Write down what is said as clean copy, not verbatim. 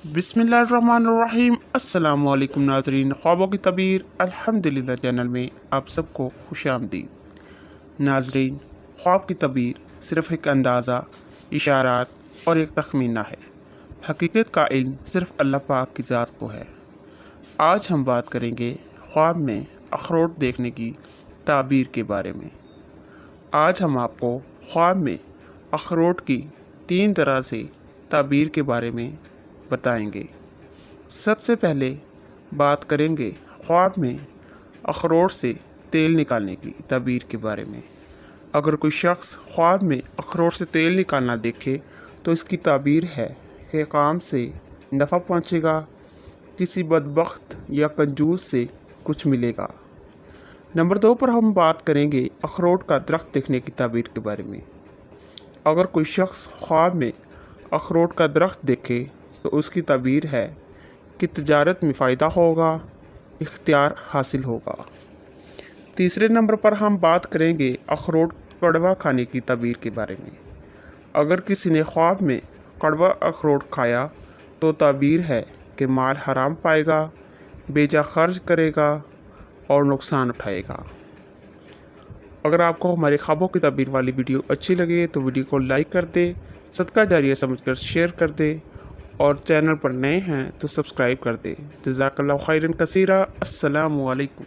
बिस्मिल्लाहिर्रहमानिर्रहीम। अस्सलाम वालेकुम नाज़रीन, ख्वाबों की तबीर अल्हम्दुलिल्लाह चैनल में आप सबको खुशामदीद। नाज़रीन, ख्वाब की तबीर सिर्फ़ एक अंदाज़ा, इशारात और एक तखमीना है। हकीकत का इल्म सिर्फ़ अल्लाह पाक की ज़ात को है। आज हम बात करेंगे ख्वाब में अखरोट देखने की ताबीर के बारे में। आज हम आपको ख्वाब में अखरोट की 3 तरह से ताबीर के बारे में बताएंगे। सबसे पहले बात करेंगे ख्वाब में अखरोट से तेल निकालने की ताबीर के बारे में। अगर कोई शख्स ख्वाब में अखरोट से तेल निकालना देखे तो इसकी ताबीर है कि काम से नफ़ा पहुंचेगा, किसी बदबख्त या कंजूस से कुछ मिलेगा। नंबर 2 पर हम बात करेंगे अखरोट का दरख्त देखने की ताबीर के बारे में। अगर कोई शख्स ख्वाब में अखरोट का दरख्त देखे तो उसकी ताबीर है कि तिजारत में फ़ायदा होगा, इख्तियार हासिल होगा। तीसरे नंबर पर हम बात करेंगे अखरोट कड़वा खाने की ताबीर के बारे में। अगर किसी ने ख्वाब में कड़वा अखरोट खाया तो ताबीर है कि माल हराम पाएगा, बेजा खर्च करेगा और नुकसान उठाएगा। अगर आपको हमारे ख्वाबों की ताबीर वाली वीडियो अच्छी लगे तो वीडियो को लाइक कर दे, सदका जारिया समझकर शेयर कर दे और चैनल पर नए हैं तो सब्सक्राइब कर दे। जज़ाकल्लाहु खैरन कसीरा। अस्सलामु अलैकुम।